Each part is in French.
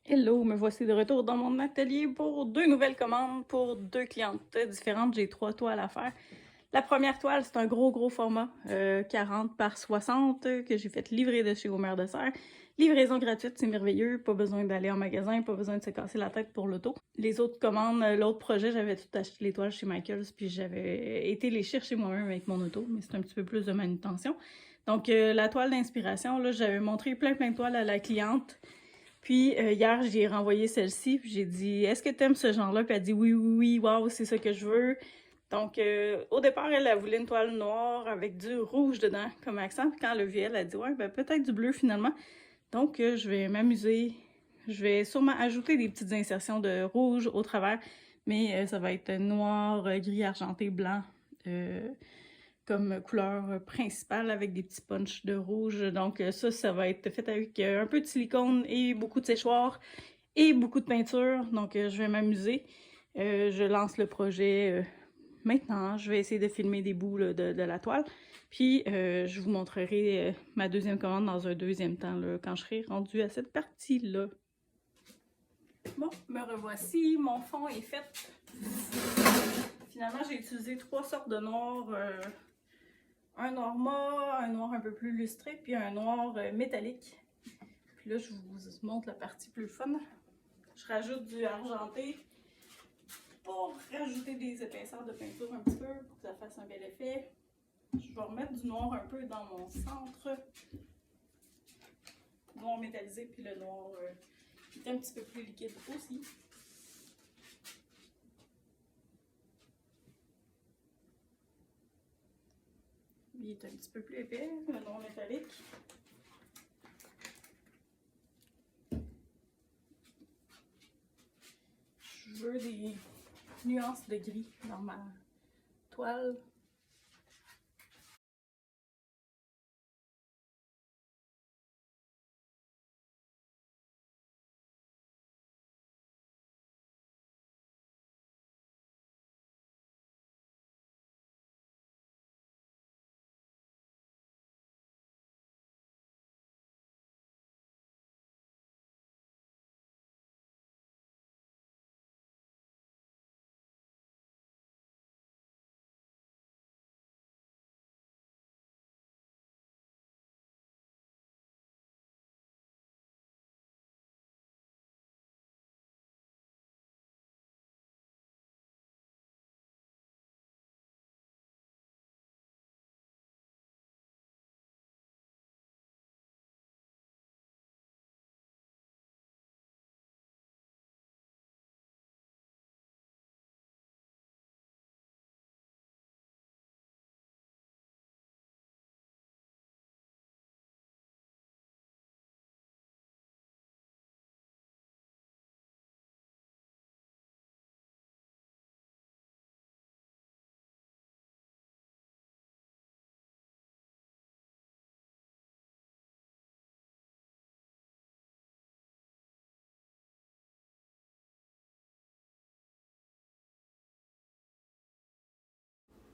Hello, me voici de retour dans mon atelier pour 2 nouvelles commandes pour 2 clientes différentes. J'ai 3 toiles à faire. La première toile, c'est un gros format, 40 par 60 que j'ai fait livrer de chez Homer de Serre. Livraison gratuite, c'est merveilleux, pas besoin d'aller en magasin, pas besoin de se casser la tête pour l'auto. Les autres commandes, l'autre projet, j'avais tout acheté les toiles chez Michaels, puis j'avais été les chercher moi-même avec mon auto, mais c'est un petit peu plus de manutention. Donc la toile d'inspiration, là, j'avais montré plein de toiles à la cliente. Puis hier, j'ai renvoyé celle-ci, puis j'ai dit « Est-ce que t'aimes ce genre-là? » Puis elle a dit « Oui, wow, c'est ça que je veux. » Donc au départ, elle voulait une toile noire avec du rouge dedans comme accent. Puis quand elle a vu, elle a dit « Ouais, ben peut-être du bleu finalement. » Donc je vais m'amuser. Je vais sûrement ajouter des petites insertions de rouge au travers, mais ça va être noir, gris, argenté, blanc. Comme couleur principale avec des petits punchs de rouge. Donc ça va être fait avec un peu de silicone et beaucoup de séchoir et beaucoup de peinture. Donc je vais m'amuser. Je lance le projet maintenant. Je vais essayer de filmer des bouts là, de la toile. Puis je vous montrerai ma deuxième commande dans un deuxième temps, là, quand je serai rendue à cette partie-là. Bon, me revoici. Mon fond est fait. Finalement, j'ai utilisé 3 sortes de noir. Un noir mat, un noir un peu plus lustré, puis un noir métallique. Puis là, je vous montre la partie plus fun. Je rajoute du argenté pour rajouter des épaisseurs de peinture un petit peu, pour que ça fasse un bel effet. Je vais remettre du noir un peu dans mon centre. Noir métallisé, puis le noir qui est un petit peu plus liquide aussi. Il est un petit peu plus épais, le noir métallique. Je veux des nuances de gris dans ma toile.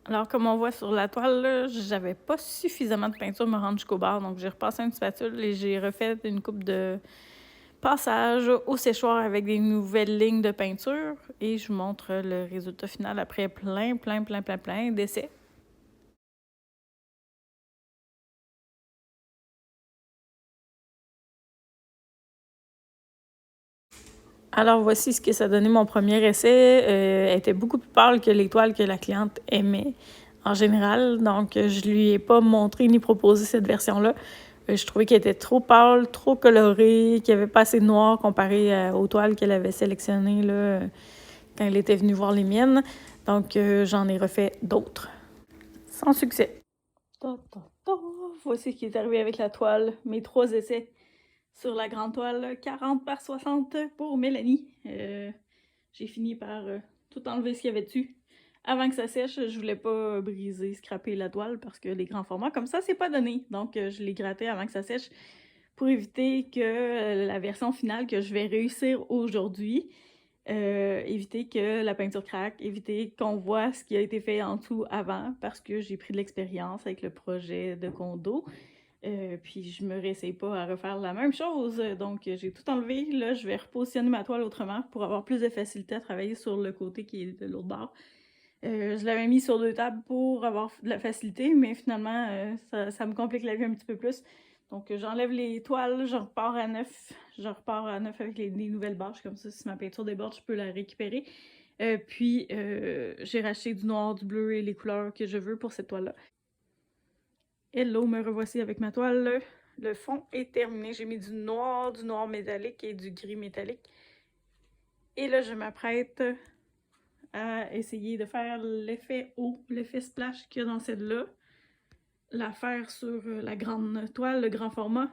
Alors, comme on voit sur la toile, j'avais pas suffisamment de peinture pour me rendre jusqu'au bord. Donc, j'ai repassé une spatule et j'ai refait une coupe de passage au séchoir avec des nouvelles lignes de peinture. Et je vous montre le résultat final après plein d'essais. Alors, voici ce que ça donnait mon premier essai. Elle était beaucoup plus pâle que les toiles que la cliente aimait en général. Donc, je lui ai pas montré ni proposé cette version-là. Je trouvais qu'elle était trop pâle, trop colorée, qu'il n'y avait pas assez de noir comparé aux toiles qu'elle avait sélectionnées là, quand elle était venue voir les miennes. Donc, j'en ai refait d'autres. Sans succès. Voici ce qui est arrivé avec la toile. Mes 3 essais sur la grande toile 40 par 60 pour Mélanie. J'ai fini par tout enlever ce qu'il y avait dessus. Avant que ça sèche, je voulais pas briser, scraper la toile parce que les grands formats comme ça, c'est pas donné. Donc je l'ai gratté avant que ça sèche pour éviter que la version finale que je vais réussir aujourd'hui, éviter que la peinture craque, éviter qu'on voit ce qui a été fait en dessous avant parce que j'ai pris de l'expérience avec le projet de condo. Puis je me réessaye pas à refaire la même chose. Donc j'ai tout enlevé. Là, je vais repositionner ma toile autrement pour avoir plus de facilité à travailler sur le côté qui est de l'autre bord. Je l'avais mis sur 2 tables pour avoir de la facilité, mais finalement, ça me complique la vie un petit peu plus. Donc j'enlève les toiles, je repars à neuf. Je repars à neuf avec les nouvelles bâches, comme ça, si ma peinture déborde, je peux la récupérer. Puis j'ai racheté du noir, du bleu et les couleurs que je veux pour cette toile-là. Hello, me revoici avec ma toile. Le fond est terminé. J'ai mis du noir métallique et du gris métallique. Et là, je m'apprête à essayer de faire l'effet eau, l'effet splash qu'il y a dans celle-là. La faire sur la grande toile, le grand format.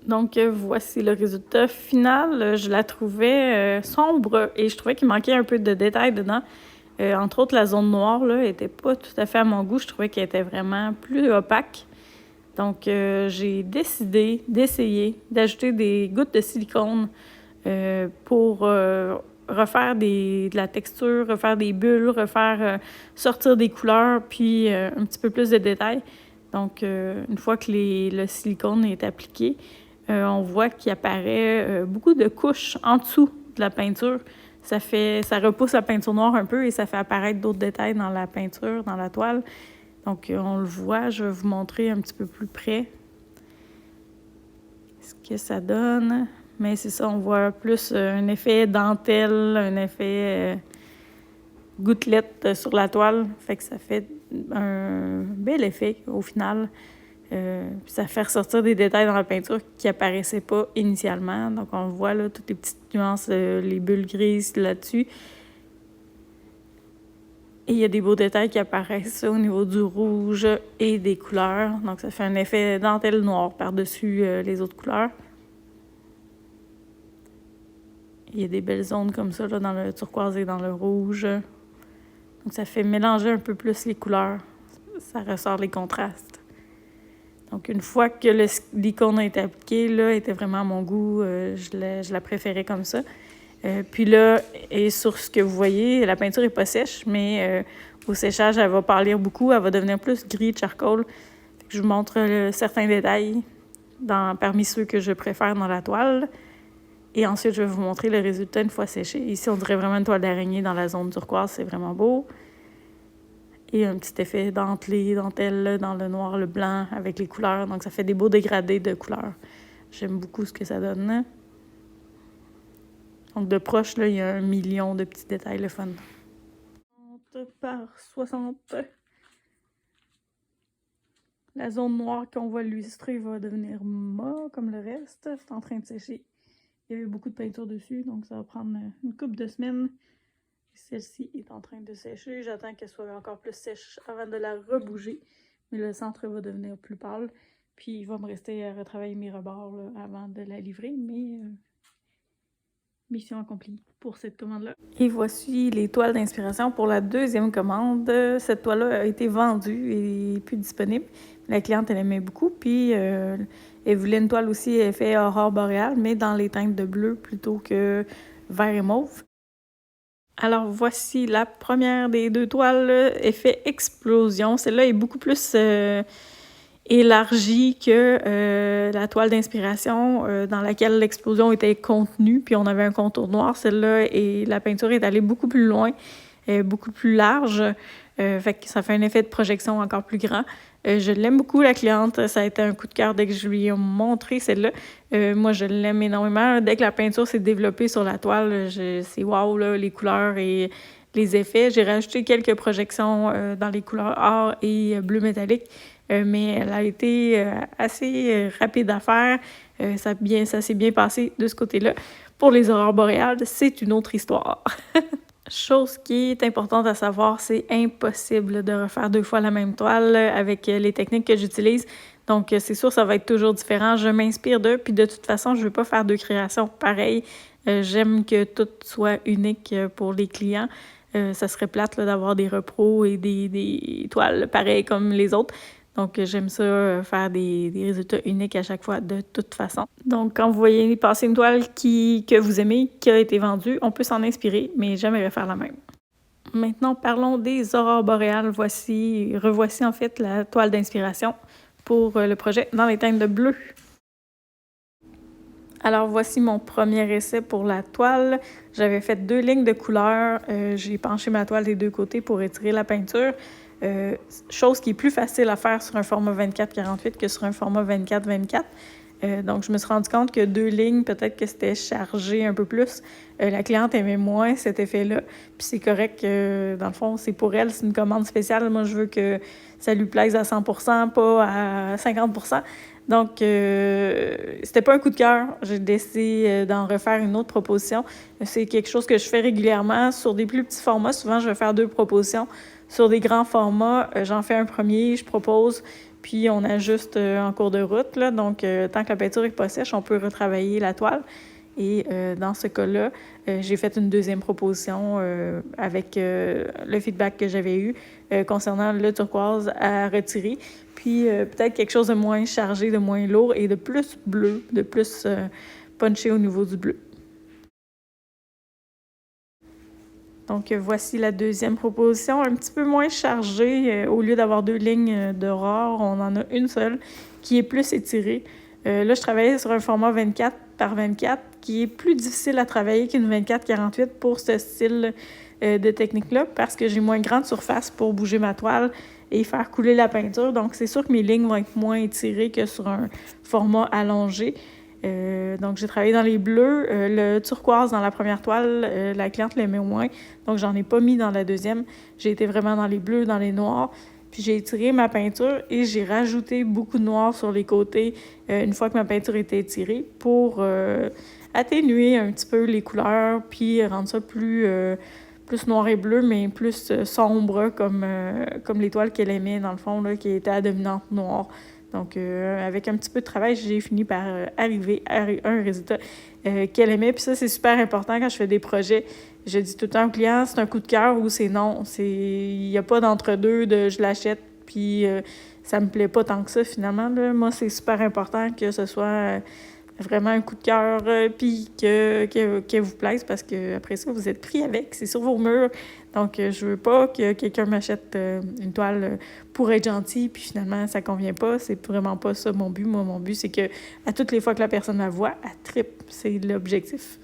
Donc, voici le résultat final. Je la trouvais sombre et je trouvais qu'il manquait un peu de détails dedans. Entre autres, la zone noire là, était pas tout à fait à mon goût. Je trouvais qu'elle était vraiment plus opaque. Donc, j'ai décidé d'essayer d'ajouter des gouttes de silicone pour refaire de la texture, refaire des bulles, refaire sortir des couleurs, puis un petit peu plus de détails. Donc, une fois que le silicone est appliqué, on voit qu'il apparaît beaucoup de couches en dessous de la peinture. Ça repousse la peinture noire un peu et ça fait apparaître d'autres détails dans la peinture, dans la toile. Donc, on le voit, je vais vous montrer un petit peu plus près ce que ça donne. Mais c'est ça, on voit plus un effet dentelle, un effet gouttelette sur la toile. Fait que ça fait un bel effet au final. Puis ça fait ressortir des détails dans la peinture qui apparaissaient pas initialement. Donc, on voit là toutes les petites nuances, les bulles grises là-dessus. Et il y a des beaux détails qui apparaissent au niveau du rouge et des couleurs. Donc, ça fait un effet dentelle noire par-dessus les autres couleurs. Il y a des belles zones comme ça là, dans le turquoise et dans le rouge. Donc, ça fait mélanger un peu plus les couleurs. Ça ressort les contrastes. Donc, une fois que l'icône a été appliquée, là, était vraiment à mon goût. Je la préférais comme ça. Puis là, et sur ce que vous voyez, la peinture n'est pas sèche, mais au séchage, elle va pâlir beaucoup. Elle va devenir plus gris charcoal. Je vous montre certains détails parmi ceux que je préfère dans la toile. Et ensuite, je vais vous montrer le résultat une fois séché. Ici, on dirait vraiment une toile d'araignée dans la zone turquoise. C'est vraiment beau. Et un petit effet dentelle dans le noir, le blanc, avec les couleurs. Donc, ça fait des beaux dégradés de couleurs. J'aime beaucoup ce que ça donne. Donc, de proche, là, il y a 1 million de petits détails, le fun. 60 par 60. La zone noire qu'on va illustrer va devenir mat comme le reste. C'est en train de sécher. Il y avait beaucoup de peinture dessus, donc ça va prendre une couple de semaines. Celle-ci est en train de sécher. J'attends qu'elle soit encore plus sèche avant de la rebouger. Mais le centre va devenir plus pâle. Puis il va me rester à retravailler mes rebords là, avant de la livrer. Mais mission accomplie pour cette commande-là. Et voici les toiles d'inspiration pour la deuxième commande. Cette toile-là a été vendue et n'est plus disponible. La cliente, elle aimait beaucoup. Puis elle voulait une toile aussi effet aurore boréale, mais dans les teintes de bleu plutôt que vert et mauve. Alors, voici la première des 2 toiles, effet explosion. Celle-là est beaucoup plus élargie que la toile d'inspiration dans laquelle l'explosion était contenue, puis on avait un contour noir. Celle-là, et la peinture est allée beaucoup plus loin, beaucoup plus large. Fait que ça fait un effet de projection encore plus grand. Je l'aime beaucoup, la cliente. Ça a été un coup de cœur dès que je lui ai montré celle-là. Moi, je l'aime énormément. Dès que la peinture s'est développée sur la toile, c'est wow, là, les couleurs et les effets. J'ai rajouté quelques projections dans les couleurs or et bleu métallique, mais elle a été assez rapide à faire. Ça s'est bien passé de ce côté-là. Pour les aurores boréales, c'est une autre histoire. Chose qui est importante à savoir, c'est impossible de refaire 2 fois la même toile avec les techniques que j'utilise. Donc, c'est sûr, ça va être toujours différent. Je m'inspire d'eux, puis de toute façon, je ne veux pas faire 2 créations pareilles. J'aime que tout soit unique pour les clients. Ça serait plate là, d'avoir des repros et des toiles pareilles comme les autres. Donc, j'aime ça, faire des résultats uniques à chaque fois, de toute façon. Donc, quand vous voyez passer une toile que vous aimez, qui a été vendue, on peut s'en inspirer, mais jamais refaire la même. Maintenant, parlons des aurores boréales. Revoici en fait la toile d'inspiration pour le projet dans les teintes de bleu. Alors voici mon premier essai pour la toile. J'avais fait 2 lignes de couleur. J'ai penché ma toile des 2 côtés pour étirer la peinture. Chose qui est plus facile à faire sur un format 24-48 que sur un format 24-24. Donc, je me suis rendu compte que 2 lignes, peut-être que c'était chargé un peu plus. La cliente aimait moins cet effet-là. Puis c'est correct, dans le fond, c'est pour elle, c'est une commande spéciale. Moi, je veux que ça lui plaise à 100%, pas à 50%. Donc, c'était pas un coup de cœur. J'ai décidé d'en refaire une autre proposition. C'est quelque chose que je fais régulièrement. Sur des plus petits formats, souvent, je vais faire 2 propositions. Sur des grands formats, j'en fais un premier, je propose, puis on ajuste en cours de route. Là. Donc, tant que la peinture n'est pas sèche, on peut retravailler la toile. Et dans ce cas-là, j'ai fait une deuxième proposition avec le feedback que j'avais eu concernant le turquoise à retirer. Puis peut-être quelque chose de moins chargé, de moins lourd et de plus bleu, de plus punché au niveau du bleu. Donc, voici la deuxième proposition, un petit peu moins chargée. Au lieu d'avoir 2 lignes d'aurore, on en a une seule qui est plus étirée. Là, je travaillais sur un format 24 par 24 qui est plus difficile à travailler qu'une 24-48 pour ce style de technique-là parce que j'ai moins grande surface pour bouger ma toile et faire couler la peinture. Donc, c'est sûr que mes lignes vont être moins étirées que sur un format allongé. Donc, j'ai travaillé dans les bleus. Le turquoise dans la première toile, la cliente l'aimait moins. Donc, j'en ai pas mis dans la deuxième. J'ai été vraiment dans les bleus, dans les noirs. Puis, j'ai étiré ma peinture et j'ai rajouté beaucoup de noir sur les côtés une fois que ma peinture était étirée pour atténuer un petit peu les couleurs puis rendre ça plus noir et bleu, mais plus sombre comme les toiles qu'elle aimait, dans le fond, là, qui était à dominante noire. Donc, avec un petit peu de travail, j'ai fini par arriver à un résultat qu'elle aimait. Puis ça, c'est super important quand je fais des projets. Je dis tout le temps au client, c'est un coup de cœur ou c'est non. Il n'y a pas d'entre-deux de je l'achète, puis ça me plaît pas tant que ça, finalement. Là. Moi, c'est super important que ce soit vraiment un coup de cœur, puis que vous plaise, parce que après ça, vous êtes pris avec. C'est sur vos murs. Donc, je veux pas que quelqu'un m'achète une toile pour être gentil, puis finalement, ça convient pas. C'est vraiment pas ça mon but. Moi, mon but, c'est que à toutes les fois que la personne la voit, elle trippe. C'est l'objectif.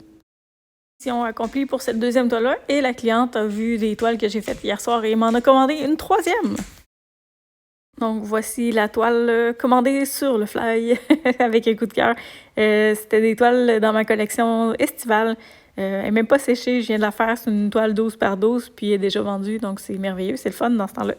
Mission accomplie pour cette deuxième toile-là, et la cliente a vu des toiles que j'ai faites hier soir et m'en a commandé une troisième. Donc, voici la toile commandée sur le fly avec un coup de cœur. C'était des toiles dans ma collection estivale. Elle n'est même pas séchée, je viens de la faire. C'est une toile 12 par 12, puis elle est déjà vendue, donc c'est merveilleux, c'est le fun dans ce temps-là.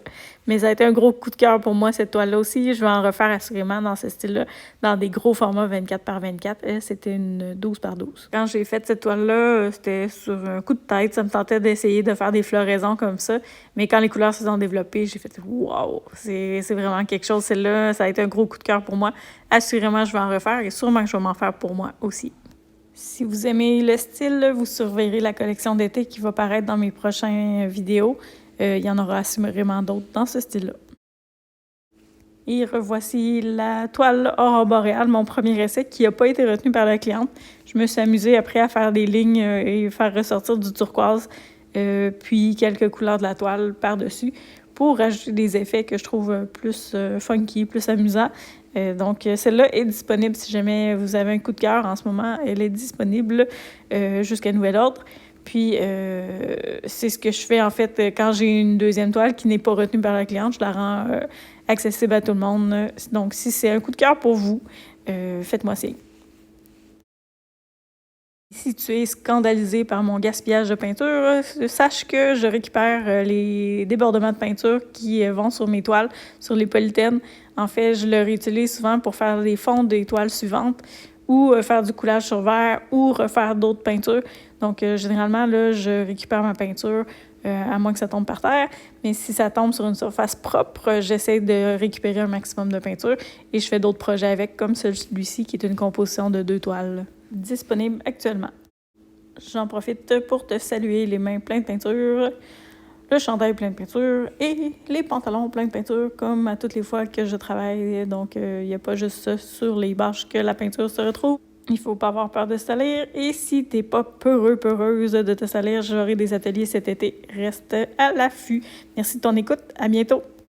Mais ça a été un gros coup de cœur pour moi, cette toile-là aussi. Je vais en refaire assurément dans ce style-là, dans des gros formats 24 par 24. C'était une 12 par 12. Quand j'ai fait cette toile-là, c'était sur un coup de tête. Ça me tentait d'essayer de faire des floraisons comme ça. Mais quand les couleurs se sont développées, j'ai fait « wow! » C'est vraiment quelque chose, celle-là. Ça a été un gros coup de cœur pour moi. Assurément, je vais en refaire et sûrement que je vais m'en faire pour moi aussi. Si vous aimez le style, vous surveillerez la collection d'été qui va paraître dans mes prochaines vidéos. Il y en aura assurément d'autres dans ce style-là. Et revoici la toile Aurore boréale, mon premier essai qui n'a pas été retenu par la cliente. Je me suis amusée après à faire des lignes et faire ressortir du turquoise, puis quelques couleurs de la toile par-dessus pour rajouter des effets que je trouve plus funky, plus amusants. Donc, celle-là est disponible si jamais vous avez un coup de cœur en ce moment. Elle est disponible jusqu'à nouvel ordre. Puis, c'est ce que je fais en fait quand j'ai une deuxième toile qui n'est pas retenue par la cliente. Je la rends accessible à tout le monde. Donc, si c'est un coup de cœur pour vous, faites-moi signe. Si tu es scandalisé par mon gaspillage de peinture, sache que je récupère les débordements de peinture qui vont sur mes toiles, sur les polythènes. En fait, je le réutilise souvent pour faire les fonds des toiles suivantes ou faire du coulage sur verre ou refaire d'autres peintures. Donc, généralement, là, je récupère ma peinture à moins que ça tombe par terre. Mais si ça tombe sur une surface propre, j'essaie de récupérer un maximum de peinture et je fais d'autres projets avec, comme celui-ci qui est une composition de 2 toiles disponible actuellement. J'en profite pour te saluer les mains pleines de peinture, le chandail plein de peinture et les pantalons pleins de peinture comme à toutes les fois que je travaille. Donc, il n'y a pas juste ça sur les bâches que la peinture se retrouve. Il faut pas avoir peur de se salir. Et si t'es pas peureuse de te salir, j'aurai des ateliers cet été. Reste à l'affût. Merci de ton écoute. À bientôt.